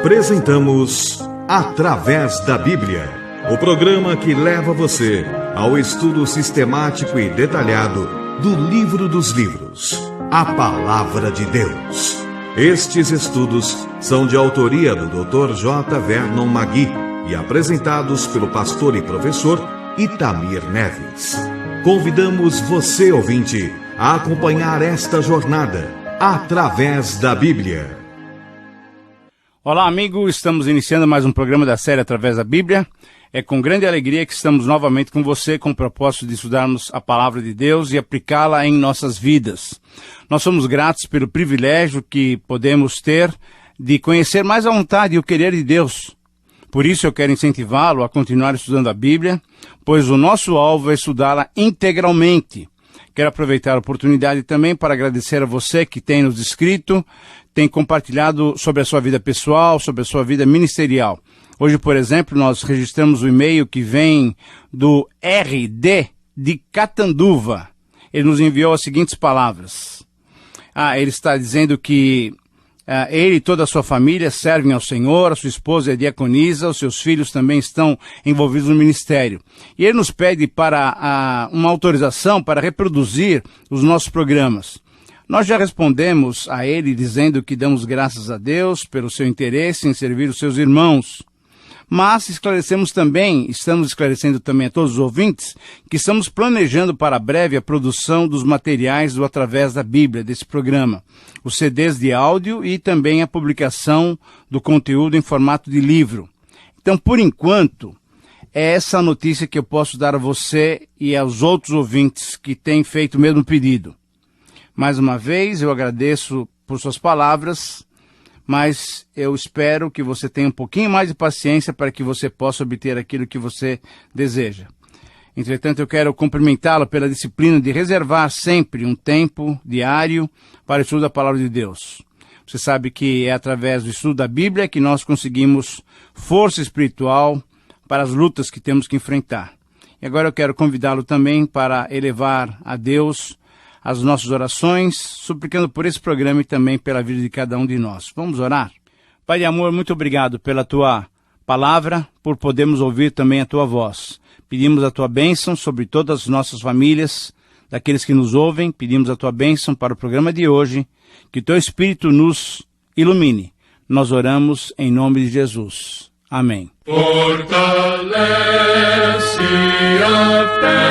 Apresentamos Através da Bíblia, o programa que leva você ao estudo sistemático e detalhado do Livro dos Livros, a Palavra de Deus. Estes estudos são de autoria do Dr. J. Vernon Magui e apresentados pelo pastor e professor Itamir Neves. Convidamos você, ouvinte, a acompanhar esta jornada através da Bíblia. Olá, amigo, estamos iniciando mais um programa da série Através da Bíblia. É com grande alegria que estamos novamente com você com o propósito de estudarmos a Palavra de Deus e aplicá-la em nossas vidas. Nós somos gratos pelo privilégio que podemos ter de conhecer mais à vontade e o querer de Deus. Por isso eu quero incentivá-lo a continuar estudando a Bíblia, pois o nosso alvo é estudá-la integralmente. Quero aproveitar a oportunidade também para agradecer a você que tem nos escrito, tem compartilhado sobre a sua vida pessoal, sobre a sua vida ministerial. Hoje, por exemplo, nós registramos o e-mail que vem do RD de Catanduva. Ele nos enviou as seguintes palavras. Ele está dizendo que ele e toda a sua família servem ao Senhor, a sua esposa é diaconisa, os seus filhos também estão envolvidos no ministério. E ele nos pede para uma autorização para reproduzir os nossos programas. Nós já respondemos a ele dizendo que damos graças a Deus pelo seu interesse em servir os seus irmãos. Mas estamos esclarecendo também a todos os ouvintes que estamos planejando para breve a produção dos materiais do Através da Bíblia, desse programa, os CDs de áudio e também a publicação do conteúdo em formato de livro. Então, por enquanto, é essa notícia que eu posso dar a você e aos outros ouvintes que têm feito o mesmo pedido. Mais uma vez, eu agradeço por suas palavras, mas eu espero que você tenha um pouquinho mais de paciência para que você possa obter aquilo que você deseja. Entretanto, eu quero cumprimentá-lo pela disciplina de reservar sempre um tempo diário para o estudo da Palavra de Deus. Você sabe que é através do estudo da Bíblia que nós conseguimos força espiritual para as lutas que temos que enfrentar. E agora eu quero convidá-lo também para elevar a Deus as nossas orações, suplicando por esse programa e também pela vida de cada um de nós. Vamos orar? Pai de amor, muito obrigado pela tua palavra, por podermos ouvir também a tua voz. Pedimos a tua bênção sobre todas as nossas famílias, daqueles que nos ouvem. Pedimos a tua bênção para o programa de hoje, que teu Espírito nos ilumine. Nós oramos em nome de Jesus. Amém. Fortalece a fé.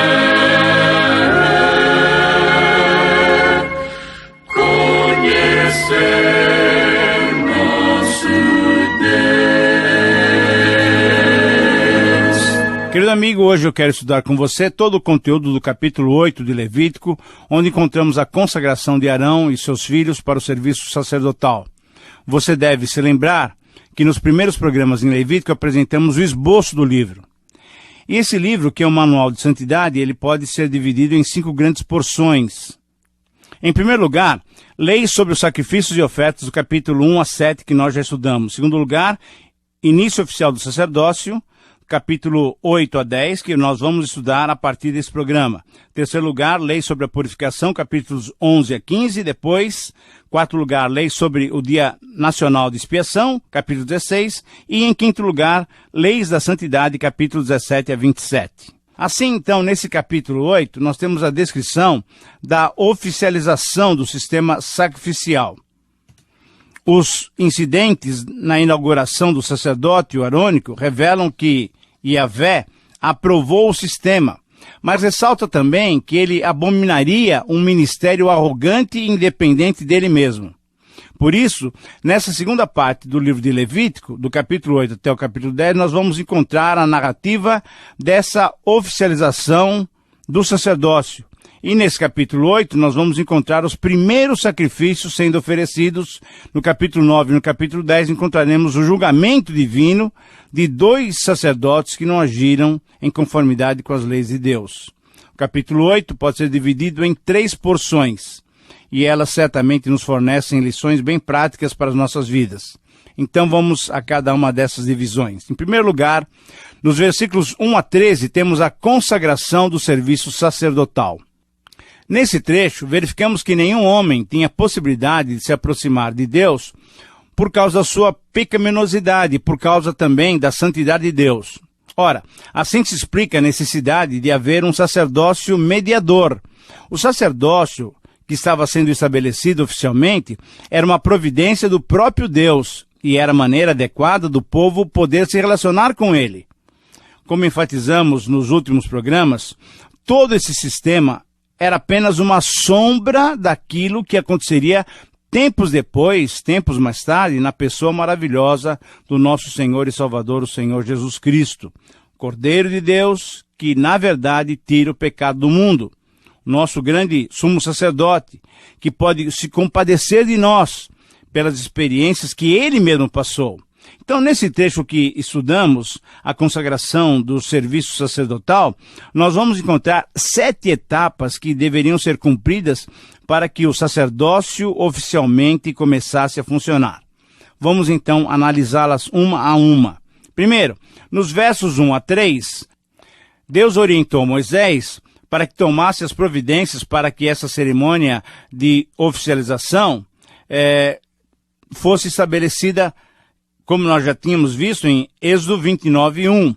Querido amigo, hoje eu quero estudar com você todo o conteúdo do capítulo 8 de Levítico, onde encontramos a consagração de Arão e seus filhos para o serviço sacerdotal. Você deve se lembrar que nos primeiros programas em Levítico apresentamos o esboço do livro. E esse livro, que é um manual de santidade, ele pode ser dividido em 5 grandes porções. Em primeiro lugar, leis sobre os sacrifícios e ofertas do capítulo 1 a 7, que nós já estudamos. Em segundo lugar, início oficial do sacerdócio, capítulo 8 a 10, que nós vamos estudar a partir desse programa. Em terceiro lugar, leis sobre a purificação, capítulos 11 a 15. Depois, quarto lugar, leis sobre o Dia Nacional de Expiação, capítulo 16. E em quinto lugar, leis da santidade, capítulos 17 a 27. Assim, então, nesse capítulo 8, nós temos a descrição da oficialização do sistema sacrificial. Os incidentes na inauguração do sacerdócio arônico revelam que Yahvé aprovou o sistema, mas ressalta também que ele abominaria um ministério arrogante e independente dele mesmo. Por isso, nessa segunda parte do livro de Levítico, do capítulo 8 até o capítulo 10, nós vamos encontrar a narrativa dessa oficialização do sacerdócio. E nesse capítulo 8, nós vamos encontrar os primeiros sacrifícios sendo oferecidos. No capítulo 9 e no capítulo 10, encontraremos o julgamento divino de 2 sacerdotes que não agiram em conformidade com as leis de Deus. O capítulo 8 pode ser dividido em 3 porções. E elas certamente nos fornecem lições bem práticas para as nossas vidas. Então vamos a cada uma dessas divisões. Em primeiro lugar, nos versículos 1 a 13, temos a consagração do serviço sacerdotal. Nesse trecho, verificamos que nenhum homem tinha possibilidade de se aproximar de Deus por causa da sua pecaminosidade, por causa também da santidade de Deus. Ora, assim se explica a necessidade de haver um sacerdócio mediador. O sacerdócio que estava sendo estabelecido oficialmente era uma providência do próprio Deus e era a maneira adequada do povo poder se relacionar com ele. Como enfatizamos nos últimos programas, todo esse sistema era apenas uma sombra daquilo que aconteceria tempos depois, tempos mais tarde, na pessoa maravilhosa do nosso Senhor e Salvador, o Senhor Jesus Cristo, Cordeiro de Deus, que na verdade tira o pecado do mundo. Nosso grande sumo sacerdote, que pode se compadecer de nós pelas experiências que ele mesmo passou. Então, nesse trecho que estudamos, a consagração do serviço sacerdotal, nós vamos encontrar 7 etapas que deveriam ser cumpridas para que o sacerdócio oficialmente começasse a funcionar. Vamos então analisá-las uma a uma. Primeiro, nos versos 1 a 3, Deus orientou Moisés para que tomasse as providências para que essa cerimônia de oficialização fosse estabelecida, como nós já tínhamos visto em Êxodo 29:1.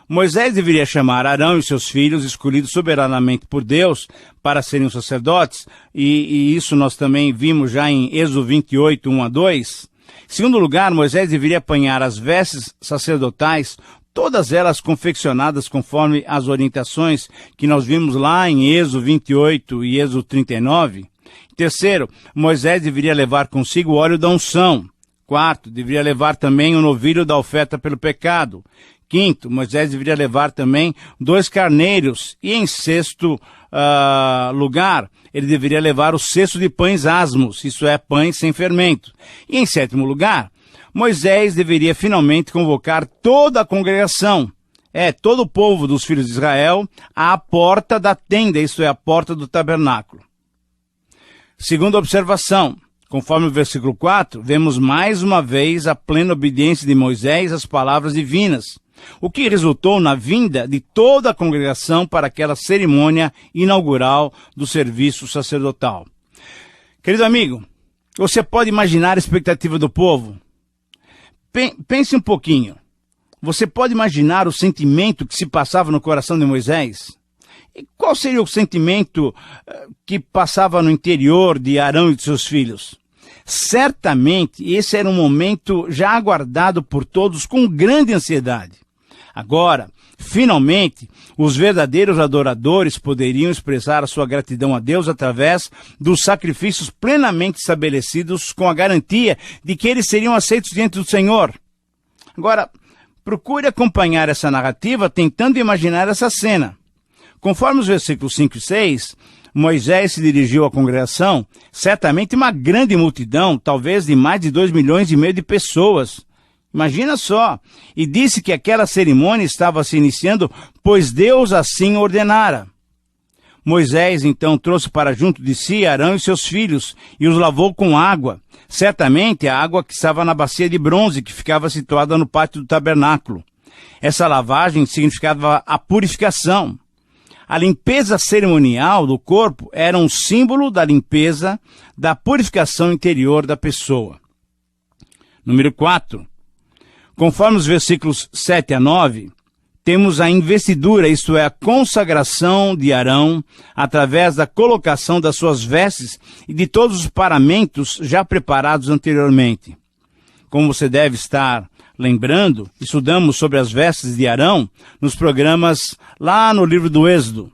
Moisés deveria chamar Arão e seus filhos, escolhidos soberanamente por Deus, para serem os sacerdotes, e isso nós também vimos já em Êxodo 28:1 a 2. Em segundo lugar, Moisés deveria apanhar as vestes sacerdotais, todas elas confeccionadas conforme as orientações que nós vimos lá em Êxodo 28 e Êxodo 39. Terceiro, Moisés deveria levar consigo o óleo da unção. Quarto, deveria levar também o novilho da oferta pelo pecado. Quinto, Moisés deveria levar também 2 carneiros. E em sexto lugar, ele deveria levar o cesto de pães asmos, isso é, pães sem fermento. E em sétimo lugar, Moisés deveria finalmente convocar toda a congregação, todo o povo dos filhos de Israel, à porta da tenda, isto é, a porta do tabernáculo. Segunda observação, conforme o versículo 4, vemos mais uma vez a plena obediência de Moisés às palavras divinas, o que resultou na vinda de toda a congregação para aquela cerimônia inaugural do serviço sacerdotal. Querido amigo, você pode imaginar a expectativa do povo? Pense um pouquinho. Você pode imaginar o sentimento que se passava no coração de Moisés? E qual seria o sentimento que passava no interior de Arão e de seus filhos? Certamente, esse era um momento já aguardado por todos com grande ansiedade. Agora, finalmente, os verdadeiros adoradores poderiam expressar a sua gratidão a Deus através dos sacrifícios plenamente estabelecidos com a garantia de que eles seriam aceitos diante do Senhor. Agora, procure acompanhar essa narrativa tentando imaginar essa cena. Conforme os versículos 5 e 6, Moisés se dirigiu à congregação, certamente uma grande multidão, talvez de mais de 2,5 milhões de pessoas. Imagina só, e disse que aquela cerimônia estava se iniciando, pois Deus assim ordenara. Moisés então trouxe para junto de si Arão e seus filhos, e os lavou com água, certamente a água que estava na bacia de bronze, que ficava situada no pátio do tabernáculo. Essa lavagem significava a purificação. A limpeza cerimonial do corpo era um símbolo da limpeza, da purificação interior da pessoa. Número 4. Conforme os versículos 7 a 9, temos a investidura, isto é, a consagração de Arão, através da colocação das suas vestes e de todos os paramentos já preparados anteriormente. Como você deve estar lembrando, estudamos sobre as vestes de Arão nos programas lá no livro do Êxodo.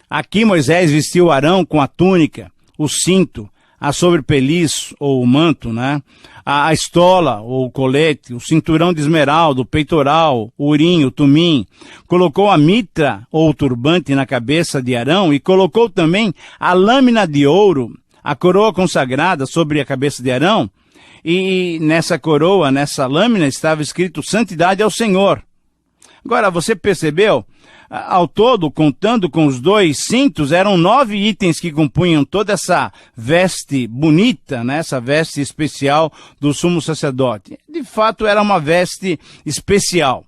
Aqui Moisés vestiu Arão com a túnica, o cinto, a sobrepeliz, ou o manto, a estola, ou o colete, o cinturão de esmeralda, o peitoral, o urim, o tumim. Colocou a mitra, ou o turbante, na cabeça de Arão e colocou também a lâmina de ouro, a coroa consagrada sobre a cabeça de Arão. E nessa coroa, nessa lâmina, estava escrito Santidade ao Senhor. Agora, você percebeu? Ao todo, contando com os 2 cintos, eram 9 itens que compunham toda essa veste bonita, essa veste especial do sumo sacerdote. De fato, era uma veste especial.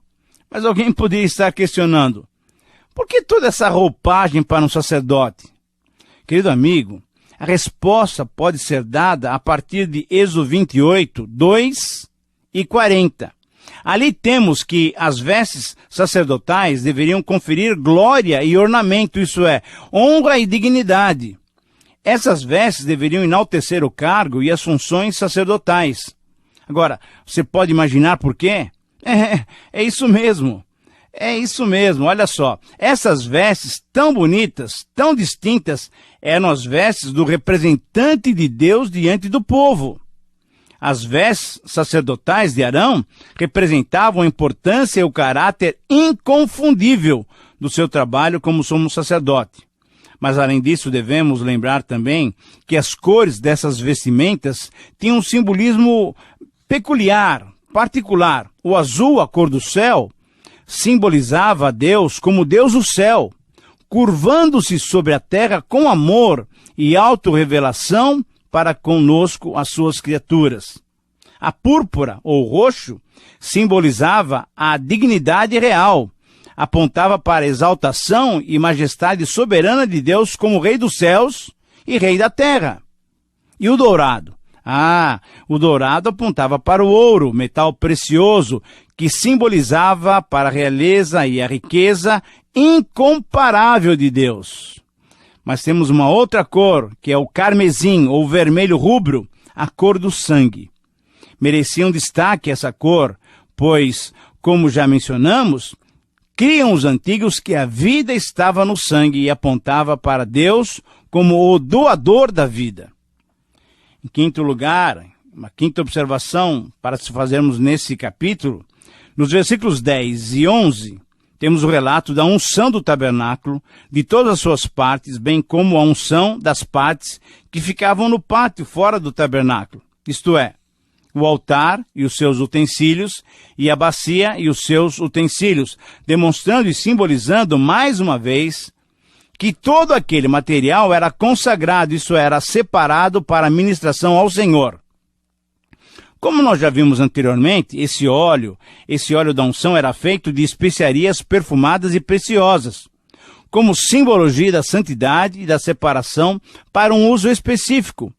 Mas alguém poderia estar questionando, por que toda essa roupagem para um sacerdote? Querido amigo, A resposta pode ser dada a partir de Êxodo 28, 2 e 40. Ali temos que as vestes sacerdotais deveriam conferir glória e ornamento, isso é, honra e dignidade. Essas vestes deveriam enaltecer o cargo e as funções sacerdotais. Agora, você pode imaginar por quê? É isso mesmo. É isso mesmo, olha só. Essas vestes tão bonitas, tão distintas, eram as vestes do representante de Deus diante do povo. As vestes sacerdotais de Arão representavam a importância e o caráter inconfundível do seu trabalho como sumo sacerdote. Mas, além disso, devemos lembrar também que as cores dessas vestimentas tinham um simbolismo peculiar, particular. O azul, a cor do céu, simbolizava a Deus como Deus do céu, curvando-se sobre a terra com amor e autorrevelação para conosco, as suas criaturas. A púrpura, ou roxo, simbolizava a dignidade real, apontava para a exaltação e majestade soberana de Deus como Rei dos céus e Rei da terra. E o dourado? O dourado apontava para o ouro, metal precioso, que simbolizava para a realeza e a riqueza incomparável de Deus. Mas temos uma outra cor, que é o carmesim, ou vermelho rubro, a cor do sangue. Merecia um destaque essa cor, pois, como já mencionamos, criam os antigos que a vida estava no sangue e apontava para Deus como o doador da vida. Em quinto lugar, uma quinta observação para se fazermos nesse capítulo, nos versículos 10 e 11, temos o relato da unção do tabernáculo, de todas as suas partes, bem como a unção das partes que ficavam no pátio fora do tabernáculo, isto é, o altar e os seus utensílios, e a bacia e os seus utensílios, demonstrando e simbolizando mais uma vez que todo aquele material era consagrado, isso era separado para a ministração ao Senhor. Como nós já vimos anteriormente, esse óleo da unção era feito de especiarias perfumadas e preciosas, como simbologia da santidade e da separação para um uso específico.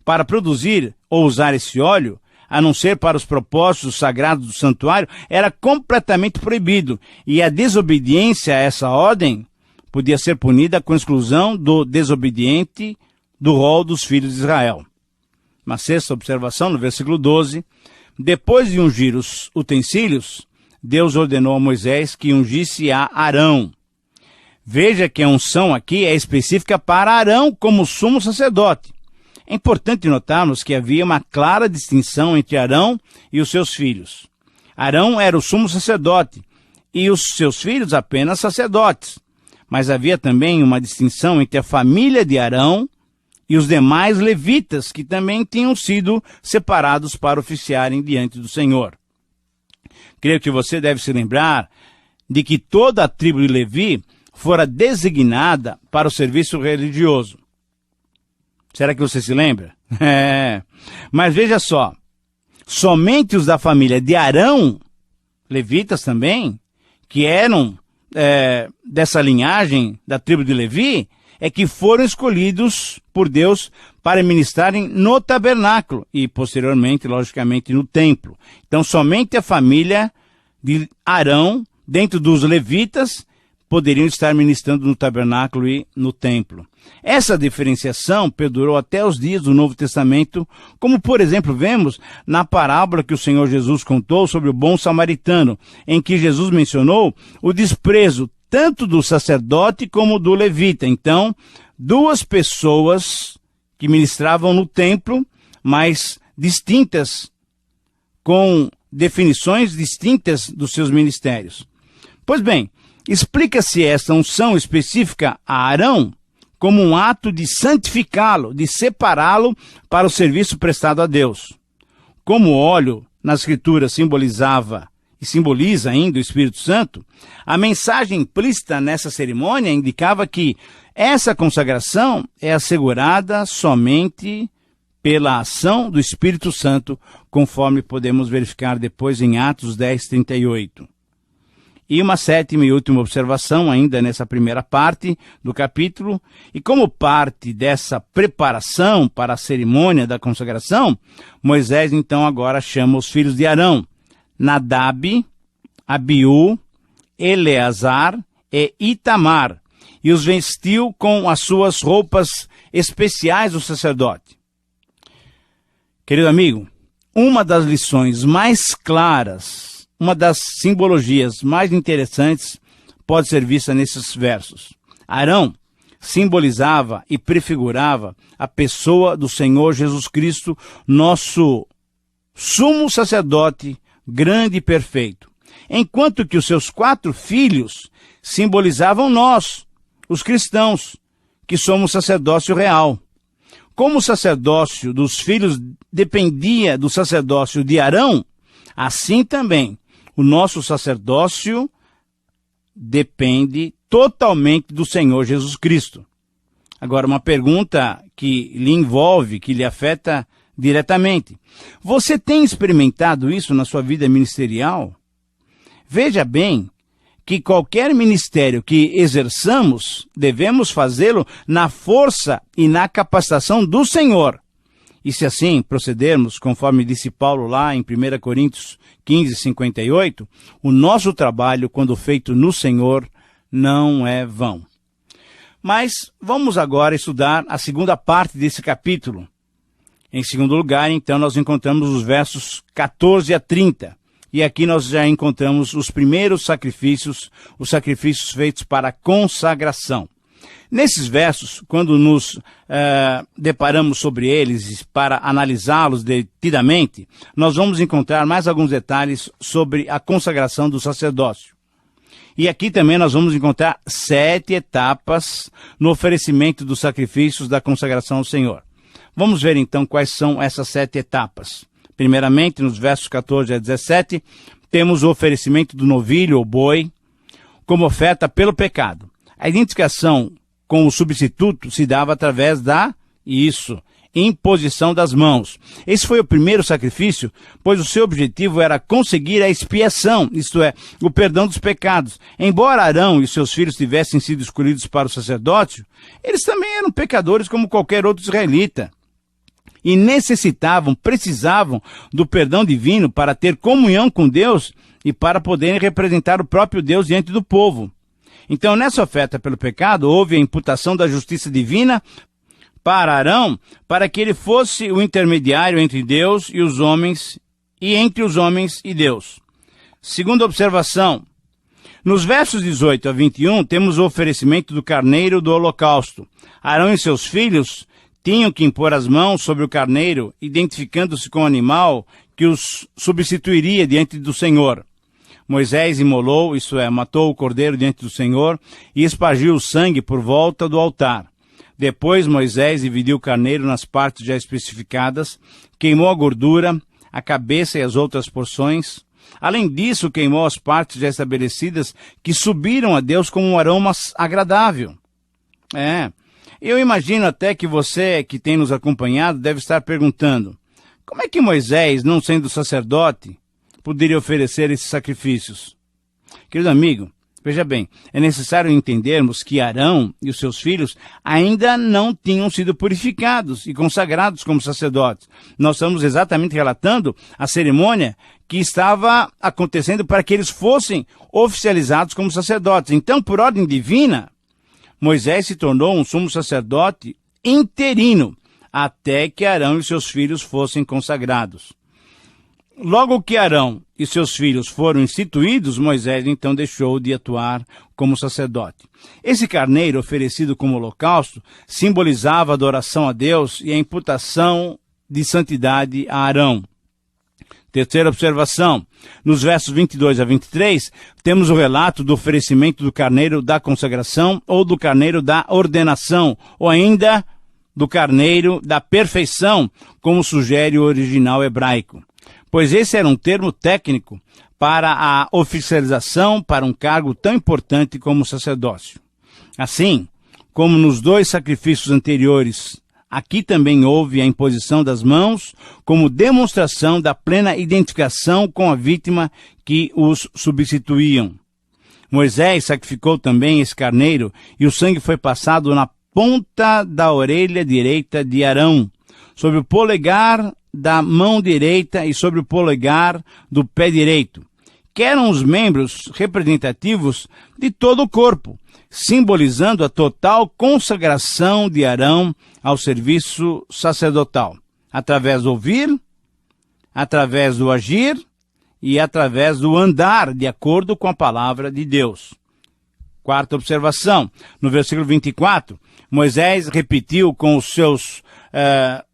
Para produzir ou usar esse óleo, a não ser para os propósitos sagrados do santuário, era completamente proibido, e a desobediência a essa ordem podia ser punida com exclusão do desobediente do rol dos filhos de Israel. Uma sexta observação, no versículo 12, depois de ungir os utensílios, Deus ordenou a Moisés que ungisse a Arão. Veja que a unção aqui é específica para Arão como sumo sacerdote. É importante notarmos que havia uma clara distinção entre Arão e os seus filhos. Arão era o sumo sacerdote e os seus filhos apenas sacerdotes. Mas havia também uma distinção entre a família de Arão e os demais levitas, que também tinham sido separados para oficiarem diante do Senhor. Creio que você deve se lembrar de que toda a tribo de Levi fora designada para o serviço religioso. Será que você se lembra? Mas veja só, somente os da família de Arão, levitas também, que eram dessa linhagem da tribo de Levi, é que foram escolhidos por Deus para ministrarem no tabernáculo e, posteriormente, logicamente, no templo. Então, somente a família de Arão, dentro dos levitas, poderiam estar ministrando no tabernáculo e no templo. Essa diferenciação perdurou até os dias do Novo Testamento, como, por exemplo, vemos na parábola que o Senhor Jesus contou sobre o bom samaritano, em que Jesus mencionou o desprezo tanto do sacerdote como do levita. Então, duas pessoas que ministravam no templo, mas distintas, com definições distintas dos seus ministérios. Pois bem, explica-se esta unção específica a Arão como um ato de santificá-lo, de separá-lo para o serviço prestado a Deus. Como o óleo nas Escrituras simbolizava e simboliza ainda o Espírito Santo, a mensagem implícita nessa cerimônia indicava que essa consagração é assegurada somente pela ação do Espírito Santo, conforme podemos verificar depois em Atos 10:38. E uma sétima e última observação, ainda nessa primeira parte do capítulo, e como parte dessa preparação para a cerimônia da consagração, Moisés então agora chama os filhos de Arão, Nadab, Abiú, Eleazar e Itamar, e os vestiu com as suas roupas especiais do sacerdote. Querido amigo, uma das lições mais claras, uma das simbologias mais interessantes pode ser vista nesses versos. Arão simbolizava e prefigurava a pessoa do Senhor Jesus Cristo, nosso sumo sacerdote, grande e perfeito. Enquanto que os seus 4 filhos simbolizavam nós, os cristãos, que somos sacerdócio real. Como o sacerdócio dos filhos dependia do sacerdócio de Arão, assim também o nosso sacerdócio depende totalmente do Senhor Jesus Cristo. Agora, uma pergunta que lhe envolve, que lhe afeta diretamente. Você tem experimentado isso na sua vida ministerial? Veja bem que qualquer ministério que exerçamos, devemos fazê-lo na força e na capacitação do Senhor. E se assim procedermos, conforme disse Paulo lá em 1 Coríntios 15, 58, o nosso trabalho, quando feito no Senhor, não é vão. Mas vamos agora estudar a segunda parte desse capítulo. Em segundo lugar, então, nós encontramos os versos 14 a 30. E aqui nós já encontramos os primeiros sacrifícios, os sacrifícios feitos para a consagração. Nesses versos, quando nos deparamos sobre eles para analisá-los detidamente, nós vamos encontrar mais alguns detalhes sobre a consagração do sacerdócio. E aqui também nós vamos encontrar 7 etapas no oferecimento dos sacrifícios da consagração ao Senhor. Vamos ver então quais são essas 7 etapas. Primeiramente, nos versos 14 a 17, temos o oferecimento do novilho ou boi como oferta pelo pecado. A identificação com o substituto se dava através da imposição das mãos. Esse foi o primeiro sacrifício, pois o seu objetivo era conseguir a expiação, isto é, o perdão dos pecados. Embora Arão e seus filhos tivessem sido escolhidos para o sacerdócio, eles também eram pecadores como qualquer outro israelita. E precisavam do perdão divino para ter comunhão com Deus e para poderem representar o próprio Deus diante do povo. Então, nessa oferta pelo pecado, houve a imputação da justiça divina para Arão, para que ele fosse o intermediário entre Deus e os homens, e entre os homens e Deus. Segunda observação, nos versos 18 a 21, temos o oferecimento do carneiro do holocausto. Arão e seus filhos tinham que impor as mãos sobre o carneiro, identificando-se com o animal que os substituiria diante do Senhor. Moisés imolou, isto é, matou o cordeiro diante do Senhor e espargiu o sangue por volta do altar. Depois Moisés dividiu o carneiro nas partes já especificadas, queimou a gordura, a cabeça e as outras porções. Além disso, queimou as partes já estabelecidas que subiram a Deus como um aroma agradável. Eu imagino até que você que tem nos acompanhado deve estar perguntando, como é que Moisés, não sendo sacerdote, poderia oferecer esses sacrifícios? Querido amigo, veja bem, é necessário entendermos que Arão e os seus filhos ainda não tinham sido purificados e consagrados como sacerdotes. Nós estamos exatamente relatando a cerimônia que estava acontecendo para que eles fossem oficializados como sacerdotes. Então, por ordem divina, Moisés se tornou um sumo sacerdote interino, até que Arão e seus filhos fossem consagrados. Logo que Arão e seus filhos foram instituídos, Moisés então deixou de atuar como sacerdote. Esse carneiro oferecido como holocausto simbolizava a adoração a Deus e a imputação de santidade a Arão. Terceira observação, nos versos 22 a 23, temos o relato do oferecimento do carneiro da consagração ou do carneiro da ordenação, ou ainda do carneiro da perfeição, como sugere o original hebraico. Pois esse era um termo técnico para a oficialização para um cargo tão importante como o sacerdócio. Assim, como nos 2 sacrifícios anteriores, aqui também houve a imposição das mãos como demonstração da plena identificação com a vítima que os substituíam. Moisés sacrificou também esse carneiro, e o sangue foi passado na ponta da orelha direita de Arão, sobre o polegar da mão direita e sobre o polegar do pé direito, que eram os membros representativos de todo o corpo, simbolizando a total consagração de Arão ao serviço sacerdotal, através do ouvir, através do agir e através do andar de acordo com a palavra de Deus. Quarta observação, no versículo 24, Moisés repetiu com os seus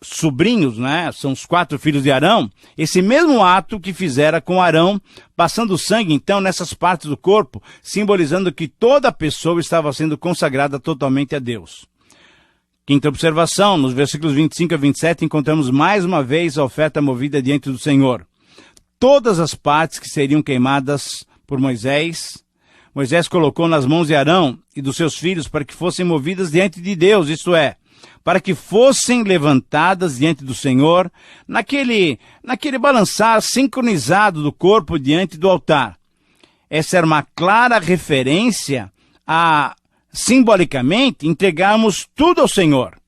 sobrinhos, né? São os 4 filhos de Arão, esse mesmo ato que fizera com Arão, passando sangue então nessas partes do corpo, simbolizando que toda a pessoa estava sendo consagrada totalmente a Deus. Quinta observação, nos versículos 25 a 27, encontramos mais uma vez a oferta movida diante do Senhor. Todas as partes que seriam queimadas por Moisés colocou nas mãos de Arão e dos seus filhos para que fossem movidas diante de Deus, isto é, para que fossem levantadas diante do Senhor, naquele balançar sincronizado do corpo diante do altar. Essa era uma clara referência a, simbolicamente, entregarmos tudo ao Senhor.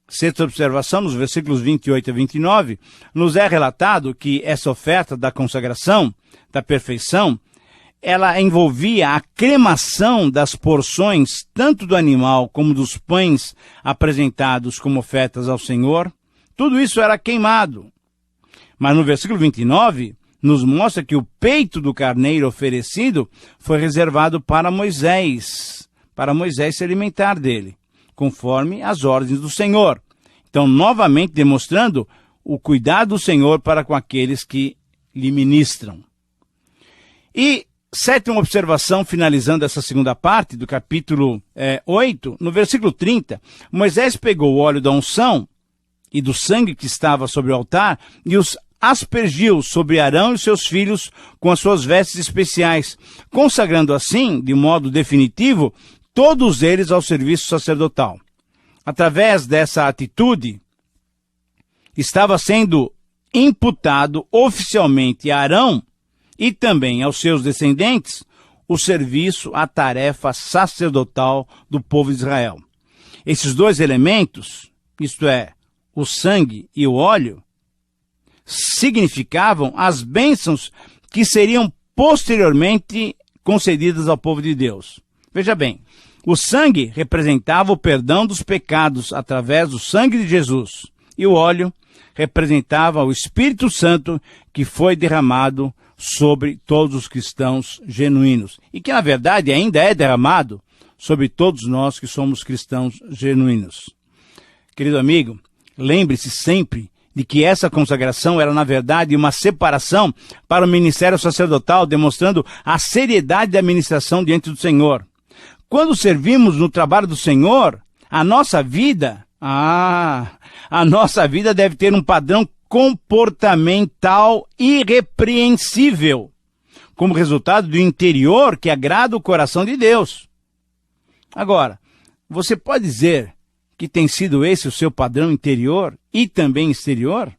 Sexta observação, nos versículos 28 a 29, nos é relatado que essa oferta da consagração, da perfeição, ela envolvia a cremação das porções, tanto do animal como dos pães apresentados como ofertas ao Senhor. Tudo isso era queimado. Mas no versículo 29, nos mostra que o peito do carneiro oferecido foi reservado para Moisés se alimentar dele, conforme as ordens do Senhor. Então, novamente demonstrando o cuidado do Senhor para com aqueles que lhe ministram. E sétima observação, finalizando essa segunda parte do capítulo 8, no versículo 30, Moisés pegou o óleo da unção e do sangue que estava sobre o altar e os aspergiu sobre Arão e seus filhos com as suas vestes especiais, consagrando assim, de modo definitivo, todos eles ao serviço sacerdotal. Através dessa atitude, estava sendo imputado oficialmente a Arão e também aos seus descendentes o serviço, a tarefa sacerdotal do povo de Israel. Esses dois elementos, isto é, o sangue e o óleo, significavam as bênçãos que seriam posteriormente concedidas ao povo de Deus. Veja bem, o sangue representava o perdão dos pecados através do sangue de Jesus, e o óleo representava o Espírito Santo que foi derramado sobre todos os cristãos genuínos, e que na verdade ainda é derramado sobre todos nós que somos cristãos genuínos. Querido amigo, lembre-se sempre de que essa consagração era, na verdade, uma separação para o ministério sacerdotal, demonstrando a seriedade da ministração diante do Senhor. Quando servimos no trabalho do Senhor, a nossa vida deve ter um padrão comportamental irrepreensível, como resultado do interior que agrada o coração de Deus. Agora, você pode dizer que tem sido esse o seu padrão interior e também exterior?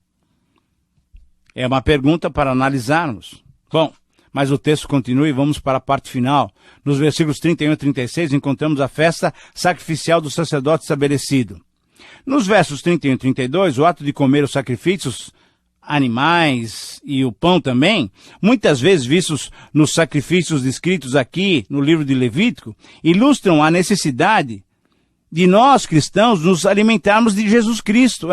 É uma pergunta para analisarmos. Bom, mas o texto continua e vamos para a parte final. Nos versículos 31 e 36 encontramos a festa sacrificial do sacerdote estabelecido. Nos versos 31 e 32, o ato de comer os sacrifícios, animais e o pão também, muitas vezes vistos nos sacrifícios descritos aqui no livro de Levítico, ilustram a necessidade de nós, cristãos, nos alimentarmos de Jesus Cristo,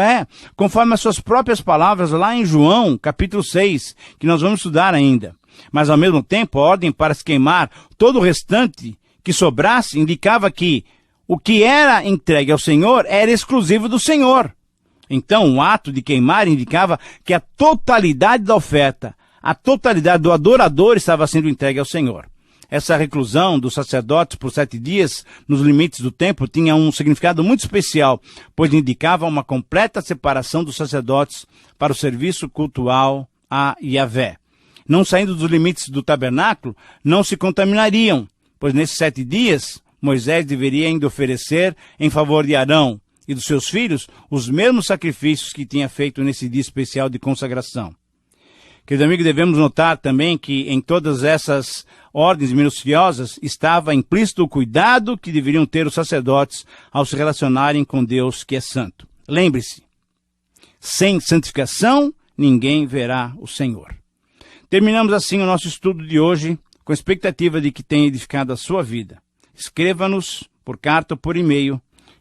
conforme as suas próprias palavras lá em João, capítulo 6, que nós vamos estudar ainda. Mas, ao mesmo tempo, a ordem para se queimar todo o restante que sobrasse indicava que o que era entregue ao Senhor era exclusivo do Senhor. Então, o ato de queimar indicava que a totalidade da oferta, a totalidade do adorador estava sendo entregue ao Senhor. Essa reclusão dos sacerdotes por 7 dias nos limites do templo tinha um significado muito especial, pois indicava uma completa separação dos sacerdotes para o serviço cultual a Yahvé. Não saindo dos limites do tabernáculo, não se contaminariam, pois nesses 7 dias Moisés deveria ainda oferecer em favor de Arão e dos seus filhos os mesmos sacrifícios que tinha feito nesse dia especial de consagração. Querido amigo, devemos notar também que em todas essas ordens minuciosas estava implícito o cuidado que deveriam ter os sacerdotes ao se relacionarem com Deus que é santo. Lembre-se, sem santificação ninguém verá o Senhor. Terminamos assim o nosso estudo de hoje, com a expectativa de que tenha edificado a sua vida. Escreva-nos por carta ou por e-mail.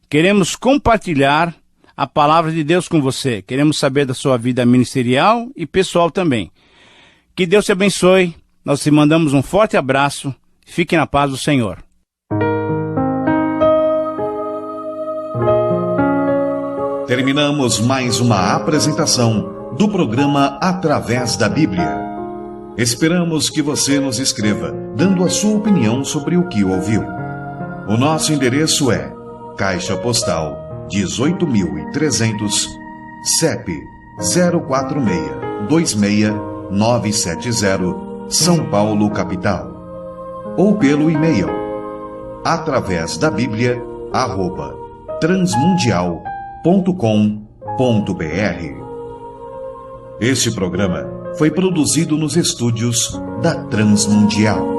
Queremos compartilhar a palavra de Deus com você. Queremos saber da sua vida ministerial e pessoal também. Que Deus te abençoe. Nós te mandamos um forte abraço. Fique na paz do Senhor. Terminamos mais uma apresentação do programa Através da Bíblia. Esperamos que você nos escreva, dando a sua opinião sobre o que ouviu. O nosso endereço é Caixa Postal 18.300, CEP 046-26970, São Paulo, capital. Ou pelo e-mail atravesdabiblia@transmundial.com.br. Este programa foi produzido nos estúdios da Transmundial.